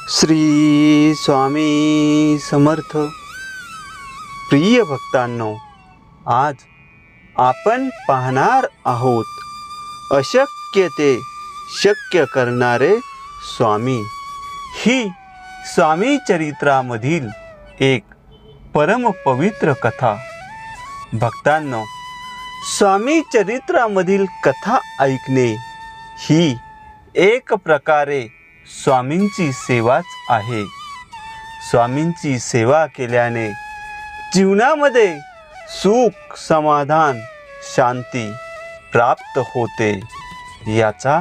श्री स्वामी समर्थ. प्रिय भक्तांनो, आज आपण पाहणार आहोत अशक्य ते शक्य करणारे स्वामी. ही स्वामी चरित्रामधील एक परम पवित्र कथा. भक्तांनो, स्वामी चरित्रामधील कथा ऐकणे ही एक प्रकारे स्वामींची सेवाच आहे. स्वामींची सेवा केल्याने जीवनामध्ये सुख, समाधान, शांती प्राप्त होते. याचा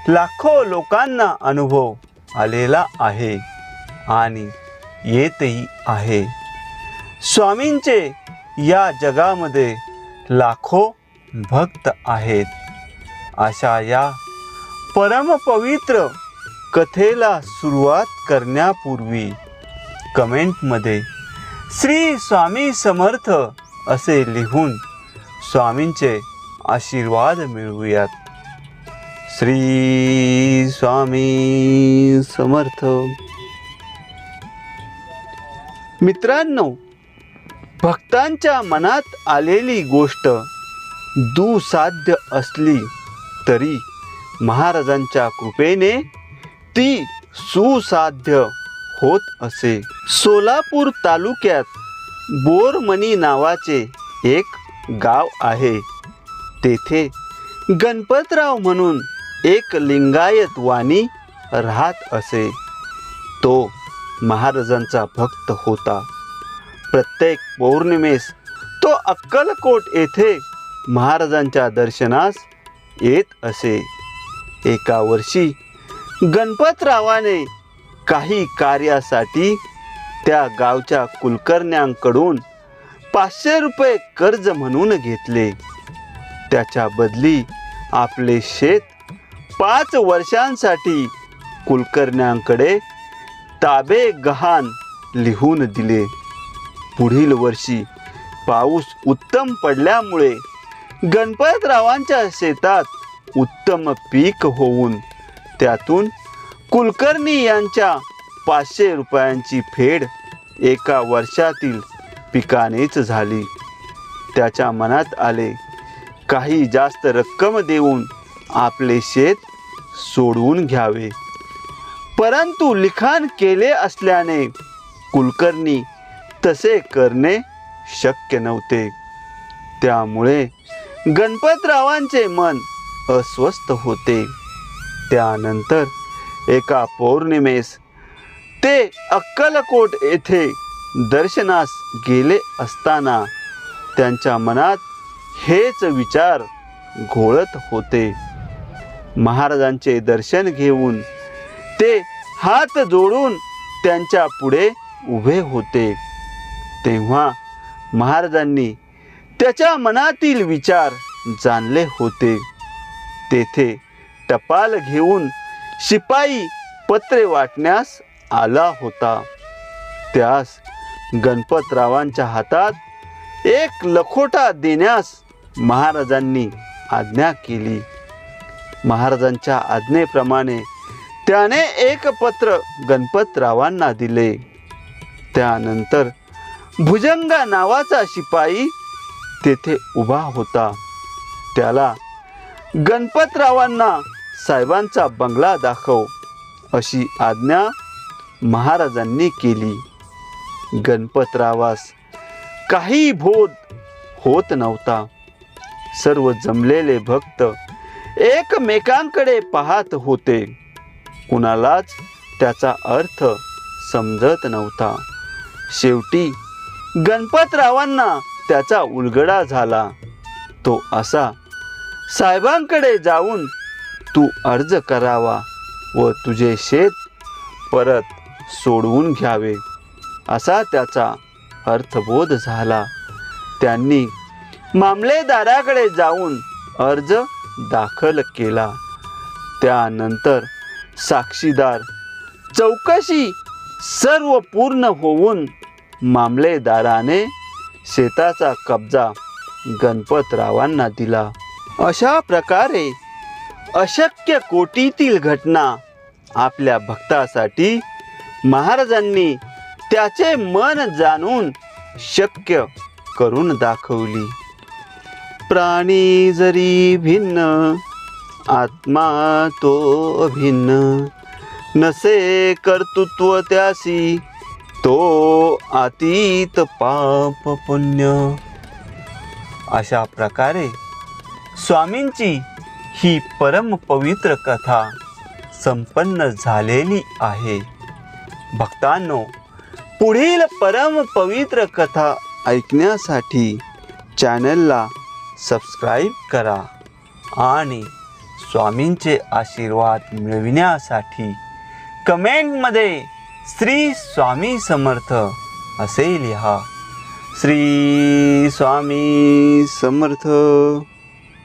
लाखो लोकांना अनुभव आलेला आहे आणि येतही आहे. स्वामींचे या जगामध्ये लाखो भक्त आहेत. अशा या परम पवित्र कथेला सुरुवात करण्यापूर्वी कमेंटमध्ये श्री स्वामी समर्थ असे लिहून स्वामींचे आशीर्वाद मिळवूयात. श्री स्वामी समर्थ. मित्रांनो, भक्तांच्या मनात आलेली गोष्ट दुःसाध्य असली तरी महाराजांच्या कृपेने ती सुसाध्य होत असे. सोलापूर तालुक्यात बोरमणी नावाचे एक गाव आहे. तेथे गणपतराव म्हणून एक लिंगायत वाणी राहत असे. तो महाराजांचा भक्त होता. प्रत्येक पौर्णिमेस तो अक्कलकोट येथे महाराजांच्या दर्शनास येत असे. एका वर्षी गणपतरावाने काही कार्यासाठी त्या गावच्या कुलकर्ण्यांकडून 500 रुपये कर्ज म्हणून घेतले. त्याच्या बदली आपले शेत 5 वर्षांसाठी कुलकर्ण्यांकडे ताबे गहाण लिहून दिले. पुढील वर्षी पाऊस उत्तम पडल्यामुळे गणपतरावांच्या शेतात उत्तम पीक होऊन त्यातून कुलकर्णी यांच्या 500 रुपयांची फेड एका वर्षातील पिकानेच झाली. त्याच्या मनात आले, काही जास्त रक्कम देऊन आपले शेत सोडवून घ्यावे. परंतु लिखाण केले असल्याने कुलकर्णी तसे करणे शक्य नव्हते. त्यामुळे गणपतरावांचे मन अस्वस्थ होते. त्यानंतर एका पौर्णिमेस ते अक्कलकोट येथे दर्शनास गेले असताना त्यांच्या मनात हेच विचार घोळत होते. महाराजांचे दर्शन घेऊन ते हात जोडून त्यांच्या पुढे उभे होते. तेव्हा महाराजांनी त्याच्या मनातील विचार जाणले होते. तेथे टपाल घेऊन शिपाई पत्रे वाटण्यास आला होता. त्यास गणपतरावांच्या हातात एक लखोटा देण्यास महाराजांनी आज्ञा केली. महाराजांच्या आज्ञेप्रमाणे त्याने एक पत्र गणपतरावांना दिले. त्यानंतर भुजंगा नावाचा शिपाई तेथे उभा होता. त्याला गणपतरावांना साहेबांचा बंगला दाखव अशी आज्ञा महाराजांनी केली. गणपतरावास काही बोध होत नव्हता. सर्व जमलेले भक्त एकमेकांकडे पाहत होते. कुणालाच त्याचा अर्थ समजत नव्हता. शेवटी गणपतरावांना त्याचा उलगडा झाला. तो असा, साहेबांकडे जाऊन तू अर्ज करावा व तुझे शेत परत सोडवून घ्यावे असा त्याचा अर्थबोध झाला. त्यांनी मामलेदाराकडे जाऊन अर्ज दाखल केला. त्यानंतर साक्षीदार चौकशी सर्व पूर्ण होऊन मामलेदाराने शेताचा कब्जा गणपतरावांना दिला. अशा प्रकारे अशक्य कोटीतील घटना आपल्या भक्तासाठी महाराजांनी त्याचे मन जाणून शक्य करून दाखवली. प्राणी जरी भिन्न आत्मा तो अभिन्न, नसे कर्तृत्व त्यासी तो अतीत पाप पुण्य. अशा प्रकारे स्वामींची ही परम पवित्र कथा संपन्न झालेली आहे. भक्तांनो, पुढील परम पवित्र कथा ऐकण्यासाठी चॅनलला सबस्क्राईब करा आणि स्वामींचे आशीर्वाद मिळविण्यासाठी कमेंटमध्ये श्री स्वामी समर्थ असे लिहा. श्री स्वामी समर्थ.